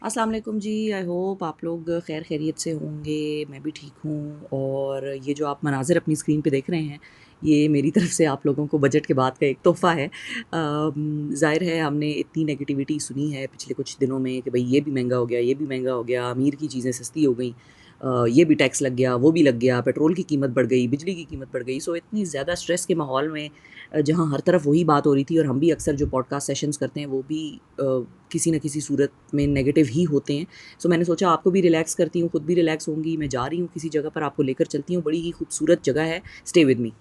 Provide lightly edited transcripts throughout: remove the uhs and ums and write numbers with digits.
अस्सलाम वालेकुम जी। I hope आप लोग खैर खैरियत से होंगे। मैं भी ठीक हूँ। और ये जो आप मनाज़िर अपनी स्क्रीन पे देख रहे हैं, ये मेरी तरफ से आप लोगों को बजट के बाद का एक तोहफ़ा है। ज़ाहिर है हमने इतनी नेगेटिविटी सुनी है पिछले कुछ दिनों में कि भई ये भी महंगा हो गया, ये भी महंगा हो गया, अमीर की चीज़ें सस्ती हो गई, ये भी टैक्स लग गया, वो भी लग गया, पेट्रोल की कीमत बढ़ गई, बिजली की कीमत बढ़ गई। सो इतनी ज़्यादा स्ट्रेस के माहौल में जहाँ हर तरफ वही बात हो रही थी, और हम भी अक्सर जो पॉडकास्ट सेशंस करते हैं वो भी किसी न किसी सूरत में नेगेटिव ही होते हैं। सो मैंने सोचा आपको भी रिलैक्स करती हूँ, खुद भी रिलैक्स होंगी। मैं जा रही हूँ किसी जगह पर, आपको लेकर चलती हूँ, बड़ी ही खूबसूरत जगह है। Stay with me.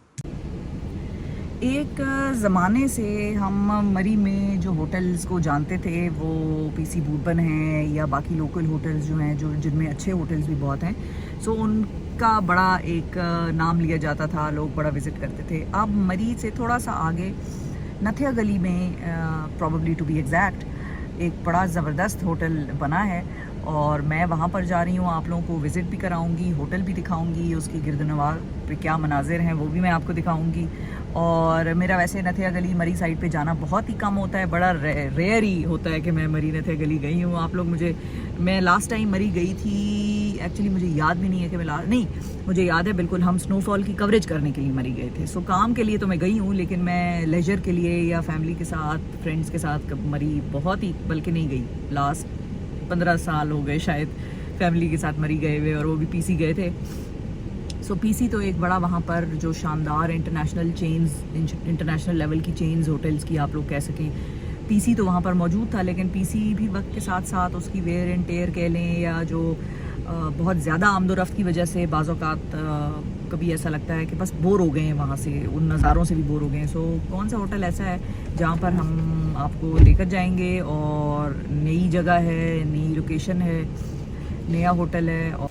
एक ज़माने से हम मरी में जो होटल्स को जानते थे वो पीसी बूटबन हैं या बाकी लोकल होटल्स जो हैं, जो जिनमें अच्छे होटल्स भी बहुत हैं। सो उनका बड़ा एक नाम लिया जाता था, लोग बड़ा विज़िट करते थे। अब मरी से थोड़ा सा आगे नथिया गली में, प्रॉबली टू बी एग्जैक्ट, एक बड़ा ज़बरदस्त होटल बना है और मैं वहाँ पर जा रही हूँ। आप लोगों को विज़िट भी कराऊंगी, होटल भी दिखाऊंगी, उसकी गिरदनवार पे क्या मनाजिर हैं वो भी मैं आपको दिखाऊंगी। और मेरा वैसे नथिया गली मरी साइड पे जाना बहुत ही कम होता है, बड़ा रेयर ही होता है कि मैं मरी नथिया गली गई हूँ। आप लोग मैं लास्ट टाइम मरी गई थी, एक्चुअली मुझे याद भी नहीं है कि नहीं, मुझे याद है बिल्कुल, हम स्नोफॉल की कवरेज करने के लिए मरी गए थे। सो काम के लिए तो मैं गई हूँ, लेकिन मैं लेजर के लिए या फैमिली के साथ, फ्रेंड्स के साथ मरी बहुत ही बल्कि नहीं गई। लास्ट 15 साल हो गए शायद फैमिली के साथ मरी गए हुए, और वो भी पीसी गए थे। सो पीसी तो एक बड़ा वहाँ पर जो शानदार इंटरनेशनल लेवल की चेन्स होटल्स की आप लोग कह सकें, पीसी तो वहाँ पर मौजूद था। लेकिन पीसी भी वक्त के साथ साथ उसकी वेयर एंड टेयर कह लें, या जो बहुत ज़्यादा आमदोरफ्त की वजह से बाज़ औक़ात कभी ऐसा लगता है कि बस बोर हो गए हैं वहाँ से, उन नज़ारों से भी बोर हो गए हैं। सो कौन सा होटल ऐसा है जहाँ पर हम आपको लेकर जाएंगे, और नई जगह है, नई लोकेशन है, नया होटल है। और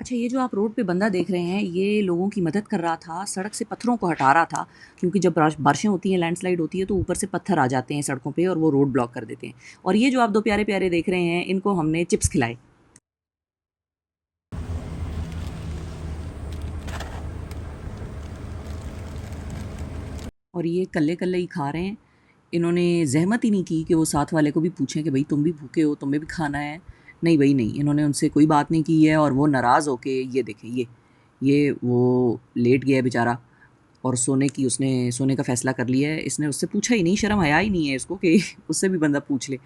अच्छा, ये जो आप रोड पे बंदा देख रहे हैं, ये लोगों की मदद कर रहा था, सड़क से पत्थरों को हटा रहा था। क्योंकि जब बारिशें होती हैं, लैंडस्लाइड होती है, तो ऊपर से पत्थर आ जाते हैं सड़कों पे और वो रोड ब्लॉक कर देते हैं। और ये जो आप दो प्यारे प्यारे देख रहे हैं, इनको हमने चिप्स खिलाए। और ये कल्ले कल्ले ही खा रहे हैं। इन्होंने ज़हमत ही नहीं की कि वो साथ वाले को भी पूछें कि भाई तुम भी भूखे हो, तुम्हें भी खाना है। नहीं भाई नहीं, इन्होंने उनसे कोई बात नहीं की है। और वो नाराज़ होके, ये देखें, ये वो लेट गया है बेचारा, और उसने सोने का फ़ैसला कर लिया है। इसने उससे पूछा ही नहीं, शर्म हया ही नहीं है इसको कि उससे भी बंदा पूछ ले।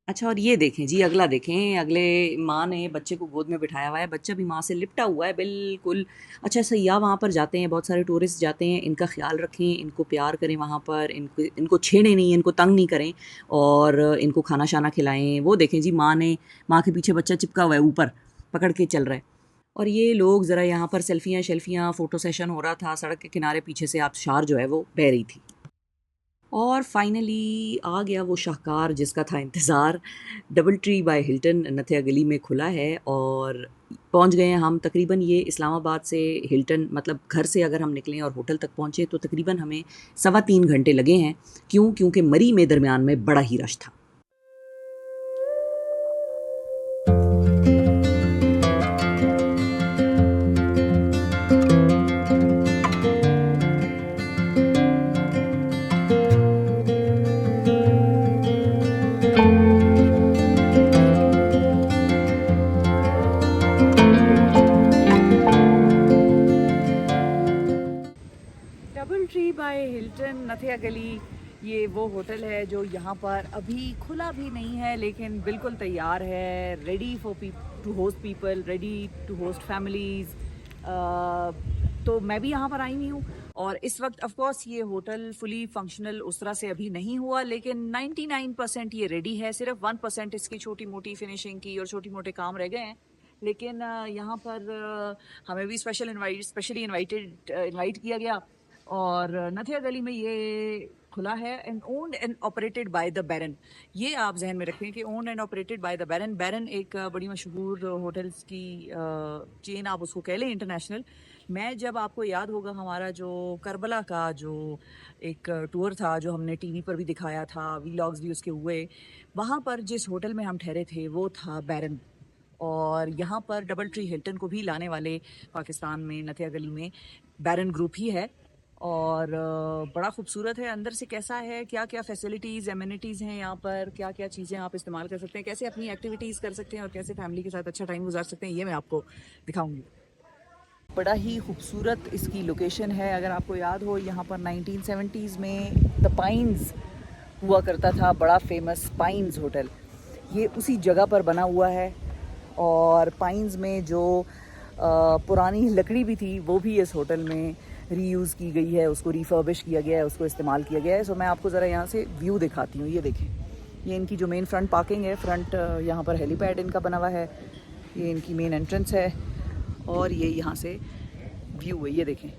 अच्छा, और ये देखें जी, अगला देखें, अगले माँ ने बच्चे को गोद में बिठाया हुआ है, बच्चा भी माँ से लिपटा हुआ है बिल्कुल। अच्छा, सयाह वहाँ पर जाते हैं, बहुत सारे टूरिस्ट जाते हैं, इनका ख्याल रखें, इनको प्यार करें वहाँ पर, इनको इनको छेड़ें नहीं, इनको तंग नहीं करें, और इनको खाना शाना खिलाएं। वो देखें जी, माँ के पीछे बच्चा चिपका हुआ है, ऊपर पकड़ के चल रहा है। और ये लोग ज़रा यहाँ पर सेल्फियाँ शेल्फियाँ, फ़ोटो सेशन हो रहा था सड़क के किनारे, पीछे से आबशार जो है वो बह रही थी। और फाइनली आ गया वो शाहकार जिसका था इंतज़ार। डबल ट्री बाय हिल्टन नथिया गली में खुला है, और पहुंच गए हैं हम। तकरीबन ये इस्लामाबाद से हिल्टन, मतलब घर से अगर हम निकलें और होटल तक पहुंचे, तो तकरीबन हमें 3.25 घंटे लगे हैं। क्यों? क्योंकि मरी में दरमियान में बड़ा ही रश था। डबल ट्री बाय हिल्टन नथिया गली, ये वो होटल है जो यहाँ पर अभी खुला भी नहीं है, लेकिन बिल्कुल तैयार है, ready for to host people, ready to host families. तो मैं भी यहाँ पर आई हुई हूँ, और इस वक्त ऑफ कोर्स ये होटल फुली फंक्शनल उस तरह से अभी नहीं हुआ, लेकिन 99% ये रेडी है। सिर्फ 1% इसकी छोटी मोटी फिनिशिंग की और छोटी मोटे काम रह गए हैं। लेकिन यहाँ पर हमें भी स्पेशली इनवाइट किया गया। और नथिया गली में ये खुला है and owned and operated by the baron. ये आप जहन में रखें कि owned and operated by the baron. Baron एक बड़ी मशहूर होटल्स की चेन आप उसको कह लें, इंटरनेशनल। मैं जब आपको याद होगा हमारा जो करबला का जो एक टूर था जो हमने टीवी पर भी दिखाया था, वीलॉग्स भी उसके हुए, वहाँ पर जिस होटल में हम ठहरे थे वो था बैरन। और यहाँ पर डबल ट्री हिल्टन को भी लाने वाले पाकिस्तान में नथिया गली में बैरन ग्रुप ही है। और बड़ा खूबसूरत है। अंदर से कैसा है, क्या क्या फैसिलिटीज़ एमिनिटीज़ हैं यहाँ पर, क्या क्या चीज़ें आप इस्तेमाल कर सकते हैं, कैसे अपनी एक्टिविटीज़ कर सकते हैं और कैसे फैमिली के साथ अच्छा टाइम गुजार सकते हैं, ये मैं आपको दिखाऊंगी। बड़ा ही खूबसूरत इसकी लोकेशन है। अगर आपको याद हो, यहाँ पर 1970s में द पाइन्स हुआ करता था, बड़ा फेमस पाइन्स होटल। ये उसी जगह पर बना हुआ है। और पाइन्स में जो पुरानी लकड़ी भी थी वो भी इस होटल में रीयूज़ की गई है, उसको रिफर्बिश किया गया है, उसको इस्तेमाल किया गया है। सो मैं आपको ज़रा यहाँ से व्यू दिखाती हूँ। ये देखें, ये इनकी जो मेन फ्रंट पार्किंग है, फ्रंट यहाँ पर हेलीपैड इनका बना हुआ है, ये इनकी मेन एंट्रेंस है और ये यहाँ से व्यू है। ये देखें,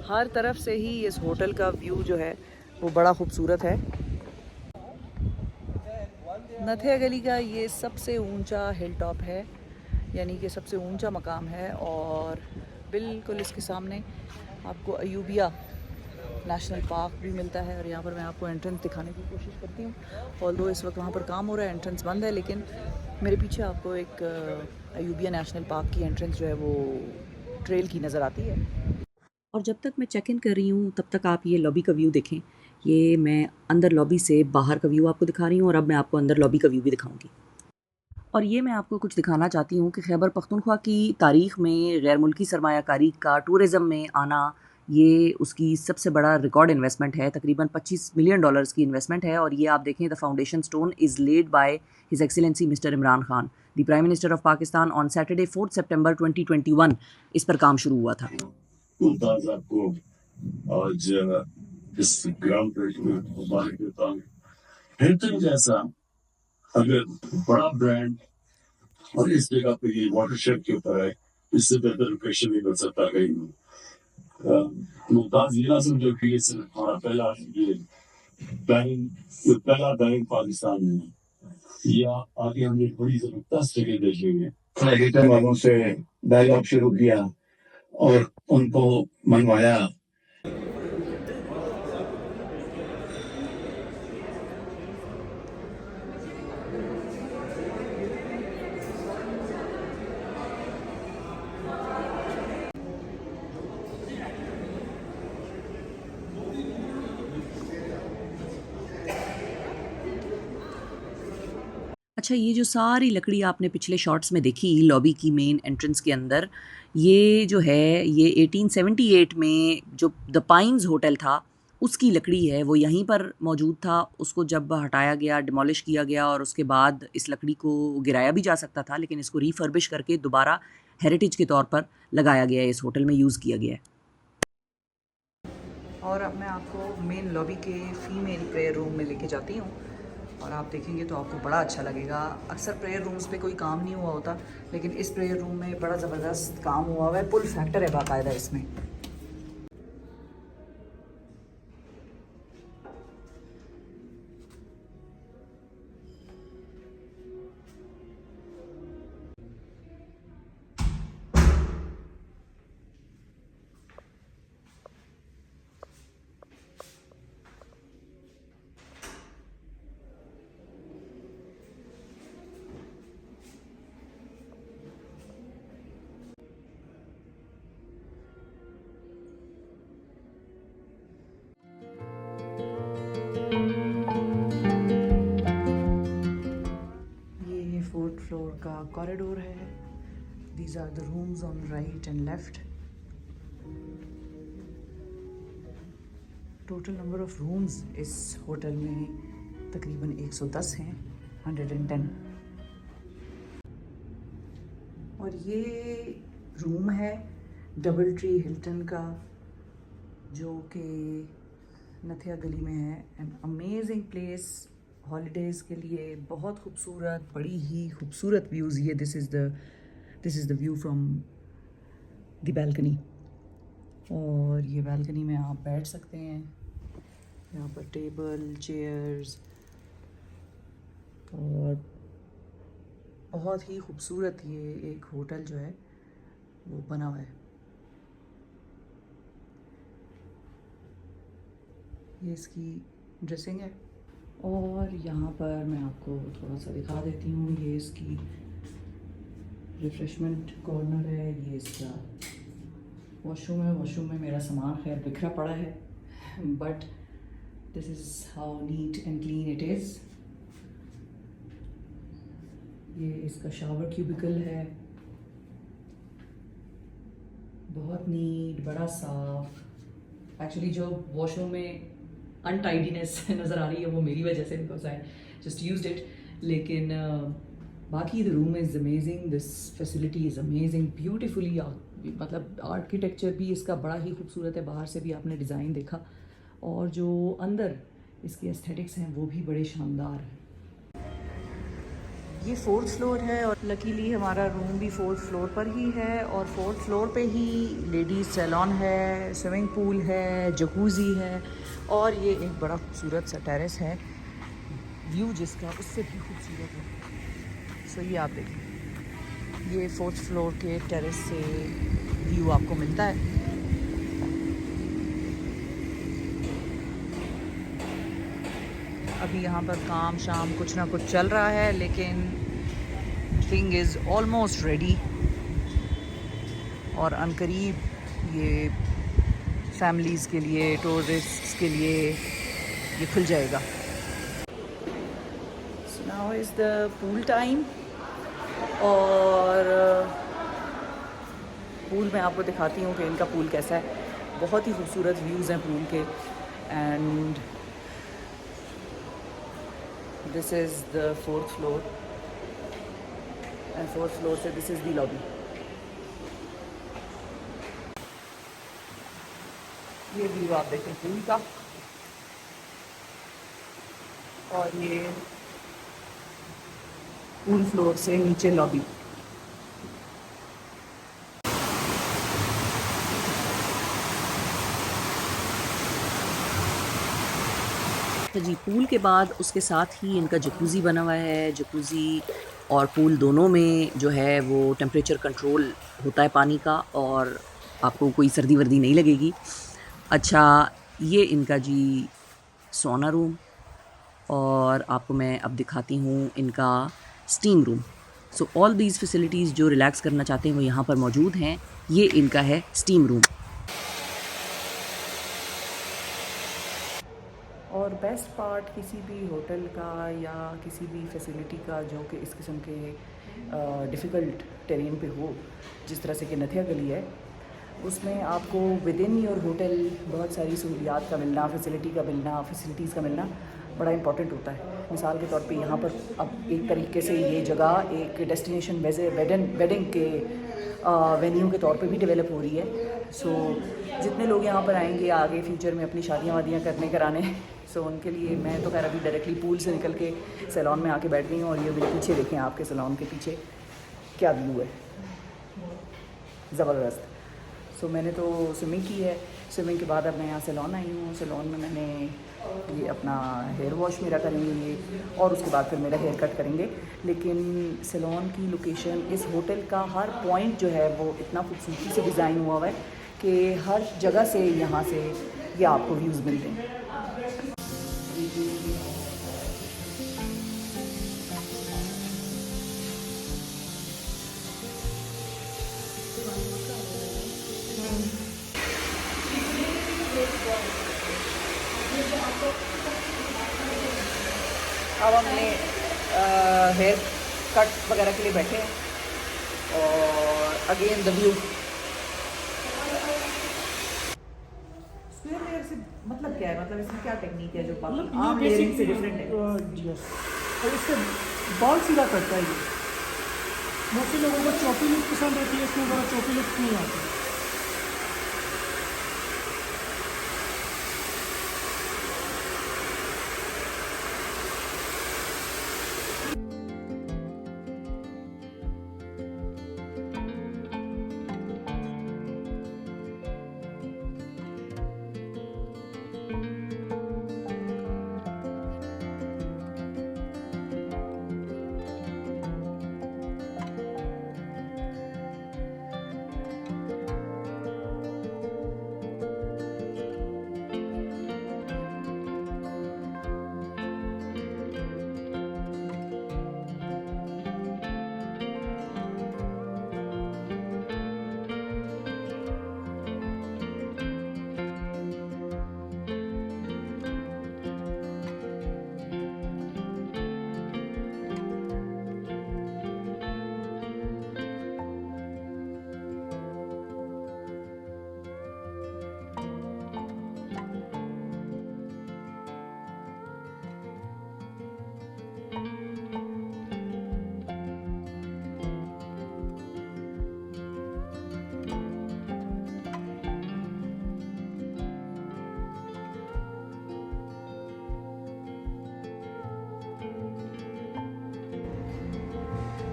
हर तरफ से ही इस होटल का व्यू जो है वो बड़ा खूबसूरत है। नथिया गली का ये सबसे ऊंचा हिल टॉप है, यानी कि सबसे ऊंचा मकाम है। और बिल्कुल इसके सामने आपको अयूबिया नेशनल पार्क भी मिलता है। और यहाँ पर मैं आपको एंट्रेंस दिखाने की कोशिश करती हूँ। ऑल्दो इस वक्त वहाँ पर काम हो रहा है, एंट्रेंस बंद है, लेकिन मेरे पीछे आपको एक अयूबिया नेशनल पार्क की एंट्रेंस जो है वो ट्रेल की नज़र आती है। और जब तक मैं चेक इन कर रही हूँ तब तक आप ये लॉबी का व्यू देखें। ये मैं अंदर लॉबी से बाहर का व्यू आपको दिखा रही हूँ और अब मैं आपको अंदर लॉबी का व्यू भी दिखाऊंगी। और ये मैं आपको कुछ दिखाना चाहती हूँ कि खैबर पख्तूनख्वा की तारीख़ में गैर मुल्की सरमायाकारी का टूरिज़म में आना, ये उसकी सबसे बड़ा रिकॉर्ड इन्वेस्टमेंट है। तकरीबन $25 मिलियन की इन्वेस्टमेंट है। और ये आप देखें, the foundation stone is led by his excellency mister Imran Khan, the prime minister of Pakistan, on Saturday 4 सितंबर 2021 इस पर काम शुरू हुआ था। मुमताज़ आपको आज इस ग्राउंड पे मुबारक देता हूँ। हिल्टन जैसा अगर बड़ा ब्रांड और इस जगह पे ये वाटरशेड के ऊपर है, इससे बेहतर लोकेशन नहीं मिल सकता कहीं। मुमताज ये ना समझो कि ये सिर्फ हमारा पहला ये पहला बैंक पाकिस्तान में, या आगे हमने बड़ी जबरदस्त जगह देखेंगे। हिल्टन वालों से डायलॉग शुरू किया और उनको मनवाया। अच्छा, ये जो सारी लकड़ी आपने पिछले शॉट्स में देखी लॉबी की मेन एंट्रेंस के अंदर, ये जो है ये 1878 में जो द पाइन्स होटल था उसकी लकड़ी है। वो यहीं पर मौजूद था। उसको जब हटाया गया, डिमोलिश किया गया और उसके बाद इस लकड़ी को गिराया भी जा सकता था, लेकिन इसको रिफर्बिश करके दोबारा हेरिटेज के तौर पर लगाया गया है, इस होटल में यूज़ किया गया है। और अब मैं आपको मेन लॉबी के फ़ीमेल प्रेयर रूम में लेके जाती हूँ और आप देखेंगे तो आपको बड़ा अच्छा लगेगा। अक्सर प्रेयर रूम्स पे कोई काम नहीं हुआ होता, लेकिन इस प्रेयर रूम में बड़ा ज़बरदस्त काम हुआ हुआ है। पुल फैक्टर है बाकायदा इसमें। ये फोर्थ फ्लोर का कॉरिडोर है। These are the rooms on right and left. Total number of rooms इस होटल में तकरीबन 110 हैं, 110। और ये रूम है डबल ट्री हिल्टन का, जो कि नथिया गली में है। एन अमेजिंग प्लेस हॉलीडेज़ के लिए, बहुत खूबसूरत, बड़ी ही खूबसूरत व्यूज़। ये this is the view from the balcony. और ये बालकनी में आप बैठ सकते हैं। यहाँ पर टेबल, चेयर्स और बहुत ही खूबसूरत ये एक होटल जो है वो बना हुआ है। ये इसकी ड्रेसिंग है। और यहाँ पर मैं आपको थोड़ा सा दिखा देती हूँ। ये इसकी रिफ़्रेशमेंट कॉर्नर है। ये इसका वॉशरूम है। वॉशरूम में मेरा सामान खैर बिखरा पड़ा है, but this is how neat and clean it is. ये इसका शावर क्यूबिकल है, बहुत नीट, बड़ा साफ। एक्चुअली जो वॉशरूम में अनटाइडीनेस नज़र आ रही है वो मेरी वजह से, because I just used it. लेकिन बाकी the room is amazing, this facility is amazing, beautifully. मतलब आर्किटेक्चर भी इसका बड़ा ही खूबसूरत है। बाहर से भी आपने डिज़ाइन देखा, और जो अंदर इसके एस्थेटिक्स हैं वो भी बड़े शानदार हैं। ये 4th फ्लोर है और लकीली हमारा रूम भी 4th फ्लोर पर ही है। और 4th फ्लोर पे ही लेडीज़ सैलून है, स्विमिंग पूल है, जकूज़ी है, और ये एक बड़ा खूबसूरत सा टेरेस है। व्यू जिसका उससे भी खूबसूरत है। सो ये आप देखिए, ये 4th फ्लोर के टेरेस से व्यू आपको मिलता है। अभी यहाँ पर काम शाम कुछ ना कुछ चल रहा है, लेकिन थिंग इज़ ऑलमोस्ट रेडी। और अनकरीब ये फैमिलीज़ के लिए, टूरिस्ट्स के लिए ये खुल जाएगा। So now is the pool time. और पूल में आपको दिखाती हूँ कि इनका पूल कैसा है। बहुत ही खूबसूरत व्यूज़ हैं पूल के। And this is the 4th floor, and 4th floor से दिस इज़ द लॉबी। ये व्यू आप देखें पूल का, और ये पूल फ्लोर से नीचे लॉबी। तो जी, पूल के बाद उसके साथ ही इनका जकूज़ी बना हुआ है। जकूज़ी और पूल दोनों में जो है वो टेम्परेचर कंट्रोल होता है पानी का, और आपको कोई सर्दी वर्दी नहीं लगेगी। अच्छा, ये इनका जी सोना रूम, और आपको मैं अब दिखाती हूँ इनका steam room. So all these facilities जो रिलैक्स करना चाहते हैं वो यहाँ पर मौजूद हैं। ये इनका है स्टीम रूम। और बेस्ट पार्ट किसी भी होटल का या किसी भी फैसिलिटी का जो कि इस किस्म के डिफ़िकल्ट टेरेन पे हो, जिस तरह से कि नथिया गली है, उसमें आपको विद इन योर होटल बहुत सारी सहूलियात का मिलना, फैसिलिटीज़ का मिलना बड़ा इंपॉर्टेंट होता है। मिसाल के तौर पे यहाँ पर अब एक तरीके से ये जगह एक डेस्टिनेशन वेडिंग के वेन्यू के तौर पे भी डेवलप हो रही है। सो जितने लोग यहाँ पर आएंगे आगे फ्यूचर में अपनी शादियाँ वादियाँ कराने, सो उनके लिए मैं तो खैर अभी डायरेक्टली पूल से निकल के सैलून में आके बैठ गई हूँ। और ये मेरे पीछे देखें, आपके सैलून के पीछे क्या व्यू है, ज़बरदस्त। सो मैंने तो स्विमिंग की है। स्विमिंग के बाद अब मैं यहाँ सैलून आई हूँ। सैलून में मैंने ये अपना हेयर वॉश मेरा करेंगे ये, और उसके बाद फिर मेरा हेयर कट करेंगे। लेकिन सैलून की लोकेशन, इस होटल का हर पॉइंट जो है वो इतना खूबसूरती से डिज़ाइन हुआ है कि हर जगह से यहाँ से ये आपको व्यूज़ मिलते हैं। अब हमने हेयर कट वगैरह के लिए बैठे हैं, और again the view. Square layer से मतलब क्या है, मतलब इसमें क्या टेक्निक है जो आम लेयरिंग से डिफरेंट है? और इससे बाल सीधा करता है ये। मोस्टली लोगों को चौकी लुक पसंद होती है, इसमें ज़रा चौकी लुक नहीं आती।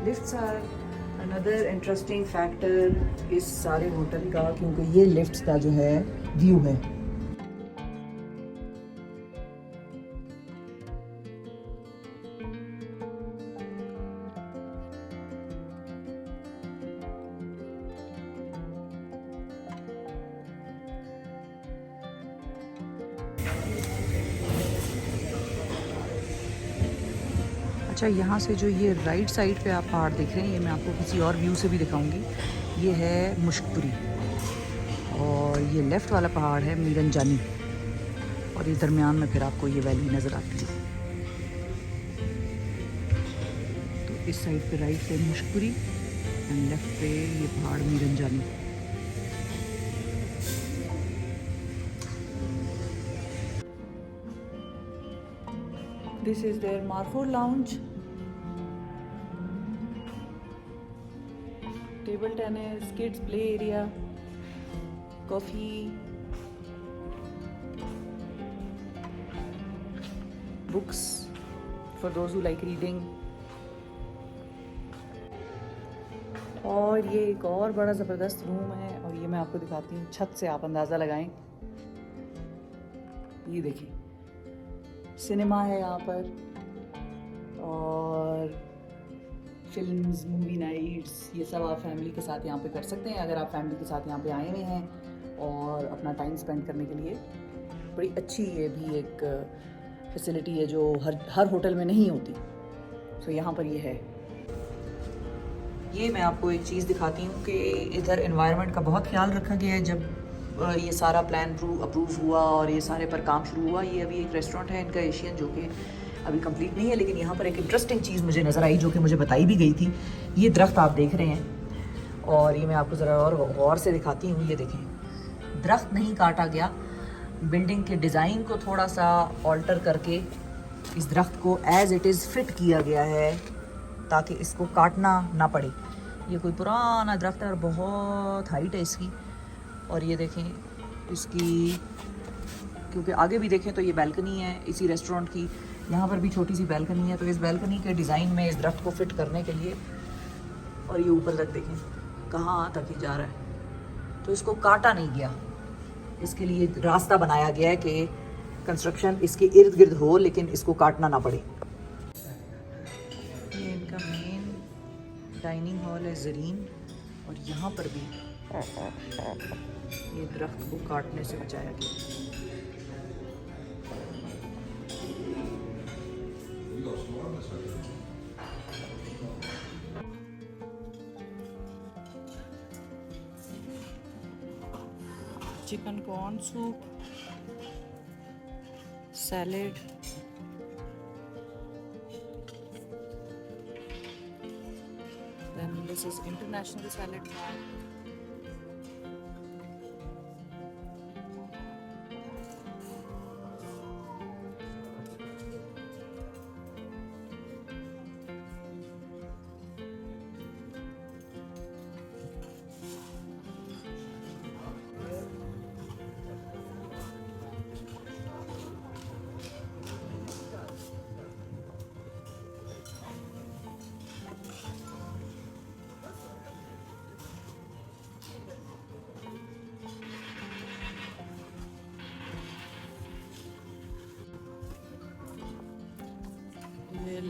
Lifts are another interesting factor इस सारे होटल का, क्योंकि ये लिफ्ट्स का जो है व्यू है। अच्छा, यहाँ से जो ये राइट साइड पे आप पहाड़ देख रहे हैं, ये मैं आपको किसी और व्यू से भी दिखाऊंगी। ये है मुश्कपुरी और ये लेफ़्ट वाला पहाड़ है मीरनजानी, और ये दरमियान में फिर आपको ये वैली नज़र आती है। तो इस साइड पे राइट पे मुश्कपुरी एंड लेफ़्ट पे ये पहाड़ मीरनजानी। This is their Marfor lounge. Table tennis, kids play area, coffee, books for those who like reading. और ये एक और बड़ा ज़बरदस्त रूम है, और ये मैं आपको दिखाती हूँ। छत से आप अंदाज़ा लगाएं, ये देखिए सिनेमा है यहाँ पर, और फिल्म्स, मूवी नाइट्स, ये सब आप फैमिली के साथ यहाँ पे कर सकते हैं। अगर आप फैमिली के साथ यहाँ पे आए हुए हैं और अपना टाइम स्पेंड करने के लिए, बड़ी अच्छी ये भी एक फैसिलिटी है जो हर होटल में नहीं होती। तो यहाँ पर ये है। ये मैं आपको एक चीज़ दिखाती हूँ कि इधर एनवायरनमेंट का बहुत ख्याल रखा गया है। जब ये सारा प्लान अप्रूव हुआ और ये सारे पर काम शुरू हुआ, ये अभी एक रेस्टोरेंट है इनका एशियन, जो कि अभी कंप्लीट नहीं है, लेकिन यहाँ पर एक इंटरेस्टिंग चीज़ मुझे नज़र आई जो कि मुझे बताई भी गई थी। ये दरख्त आप देख रहे हैं, और ये मैं आपको ज़रा और गौर से दिखाती हूँ। ये देखें, दरख्त नहीं काटा गया, बिल्डिंग के डिज़ाइन को थोड़ा सा ऑल्टर करके इस दरख्त को एज़ इट इज़ फिट किया गया है ताकि इसको काटना ना पड़े। ये कोई पुराना दरख्त है और बहुत हाइट है इसकी। और ये देखें इसकी, क्योंकि आगे भी देखें तो ये बैल्कनी है इसी रेस्टोरेंट की, यहाँ पर भी छोटी सी बैल्कनी है। तो इस बैल्कनी के डिज़ाइन में इस दरख्त को फिट करने के लिए, और ये ऊपर तक देखें कहाँ तक ही जा रहा है, तो इसको काटा नहीं गया। इसके लिए रास्ता बनाया गया है कि कंस्ट्रक्शन इसके इर्द गिर्द हो, लेकिन इसको काटना ना पड़े। ये इनका मेन डाइनिंग हॉल है ज़रीन, और यहाँ पर भी ये दरख्त को काटने से बचाया गया। Chicken corn soup, salad, then this is international salad bar.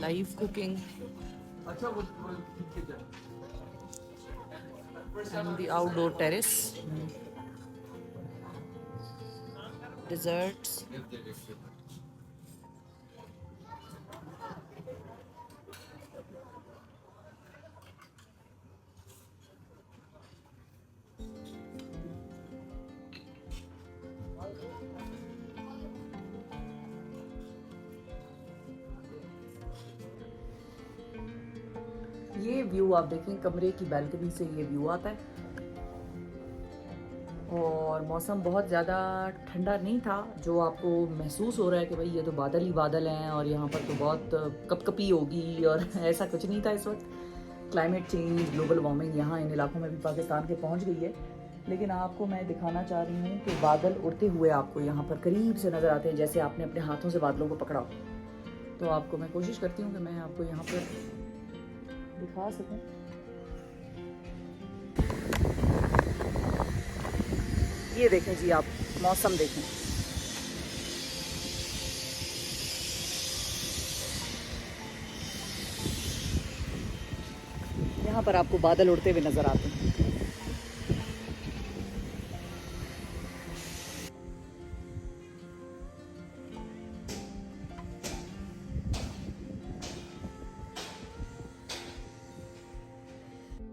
Live cooking and the outdoor terrace, desserts, ये व्यू आप देखें, कमरे की बैल्कनी से ये व्यू आता है। और मौसम बहुत ज़्यादा ठंडा नहीं था, जो आपको महसूस हो रहा है कि भाई ये तो बादल ही बादल हैं और यहाँ पर तो बहुत कपकपी होगी, और ऐसा कुछ नहीं था। इस वक्त क्लाइमेट चेंज, ग्लोबल वार्मिंग यहाँ इन इलाकों में भी पाकिस्तान के पहुँच गई है, लेकिन आपको मैं दिखाना चाह रही हूँ कि बादल उड़ते हुए आपको यहाँ पर करीब से नज़र आते हैं, जैसे आपने अपने हाथों से बादलों को पकड़ा। तो आपको मैं कोशिश करती हूँ कि मैं आपको यहाँ पर दिखा सकूं। ये देखें जी, आप मौसम देखें। यहाँ पर आपको बादल उड़ते हुए नजर आते हैं।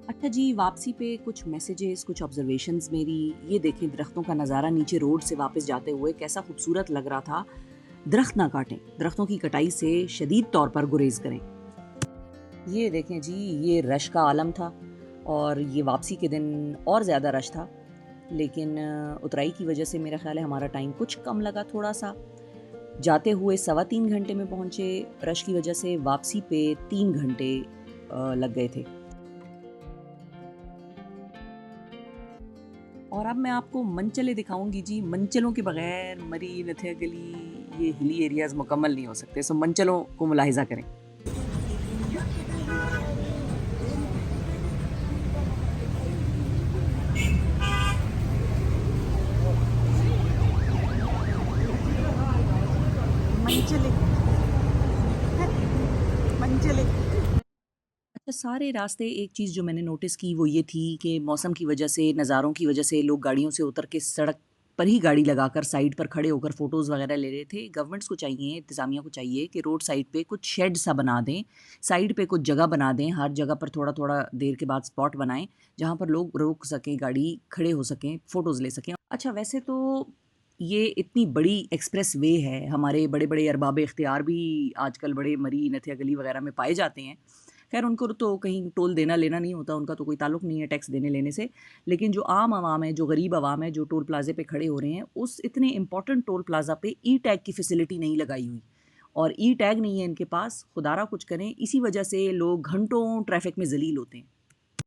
अच्छा जी, वापसी पे कुछ मैसेजेस, कुछ ऑब्जर्वेशंस मेरी। ये देखें दरख्तों का नज़ारा नीचे रोड से वापस जाते हुए कैसा खूबसूरत लग रहा था। दरख्त ना काटें, दरख्तों की कटाई से शदीद तौर पर गुरेज करें। ये देखें जी, ये रश का आलम था और ये वापसी के दिन और ज़्यादा रश था, लेकिन उतराई की वजह से मेरा ख्याल है हमारा टाइम कुछ कम लगा थोड़ा सा। जाते हुए 3.25 घंटे में पहुँचे, रश की वजह से वापसी पे 3 घंटे लग गए थे। और अब मैं आपको मंचले दिखाऊंगी जी। मंचलों के बगैर मरी नथियागली, ये हिली एरियाज मुकम्मल नहीं हो सकते। सो मंचलों को मुलाहिजा करें। मंचले मंचले। अच्छा, सारे रास्ते एक चीज़ जो मैंने नोटिस की वो ये थी कि मौसम की वजह से, नज़ारों की वजह से लोग गाड़ियों से उतर के सड़क पर ही गाड़ी लगाकर साइड पर खड़े होकर फ़ोटोज़ वगैरह ले रहे थे। गवर्नमेंट्स को चाहिए, इंतज़ामिया को चाहिए कि रोड साइड पे कुछ शेड सा बना दें, साइड पे कुछ जगह बना दें, हर जगह पर थोड़ा-थोड़ा देर के बाद स्पॉट बनाएँ, जहाँ पर लोग रोक सकें गाड़ी, खड़े हो सकें, फ़ोटोज़ ले सकें। अच्छा, वैसे तो ये इतनी बड़ी एक्सप्रेस वे है, हमारे बड़े-बड़े अरबाब इख्तियार भी आजकल बड़े मरी नथियागली वगैरह में पाए जाते हैं। खैर उनको तो कहीं टोल देना लेना नहीं होता, उनका तो कोई ताल्लुक नहीं है टैक्स देने लेने से। लेकिन जो आम आवाम है, जो गरीब आवाम है, जो टोल प्लाज़े पे खड़े हो रहे हैं, उस इतने इम्पोर्टेंट टोल प्लाज़ा पे ई टैग की फ़ैसिलिटी नहीं लगाई हुई और ई टैग नहीं है इनके पास। खुदारा कुछ करें, इसी वजह से लोग घंटों ट्रैफ़िक में ज़लील होते हैं।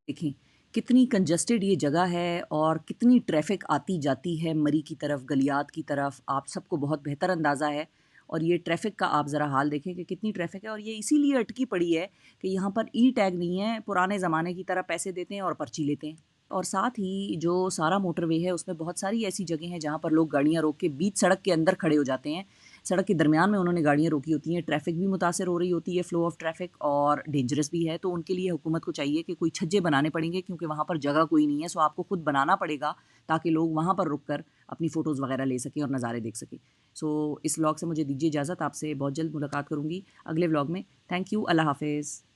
देखें कितनी कंजस्टेड ये जगह है और कितनी ट्रैफिक आती जाती है मरी की तरफ, गलियात की तरफ, आप सबको बहुत बेहतर अंदाज़ा है। और ये ट्रैफिक का आप ज़रा हाल देखें कि कितनी ट्रैफिक है और ये इसीलिए अटकी पड़ी है कि यहाँ पर ई टैग नहीं है, पुराने ज़माने की तरह पैसे देते हैं और पर्ची लेते हैं। और साथ ही जो सारा मोटरवे है उसमें बहुत सारी ऐसी जगह हैं जहाँ पर लोग गाड़ियाँ रोक के बीच सड़क के अंदर खड़े हो जाते हैं। सड़क के दरमियान में उन्होंने गाड़ियाँ रोकी होती हैं, ट्रैफिक भी मुतासर हो रही होती है, फ़्लो ऑफ ट्रैफिक, और डेंजरस भी है। तो उनके लिए हुकूमत को चाहिए कि कोई छज्जे बनाने पड़ेंगे, क्योंकि वहाँ पर जगह कोई नहीं है। सो आपको खुद बनाना पड़ेगा ताकि लोग वहाँ पर रुक कर अपनी फ़ोटोज़ वगैरह ले सकें और नज़ारे देख सकें। सो इस व्लॉग से मुझे दीजिए इजाज़त, आपसे बहुत जल्द मुलाकात करूँगी अगले व्लॉग में। थैंक यू, अल्लाह हाफ़िज़।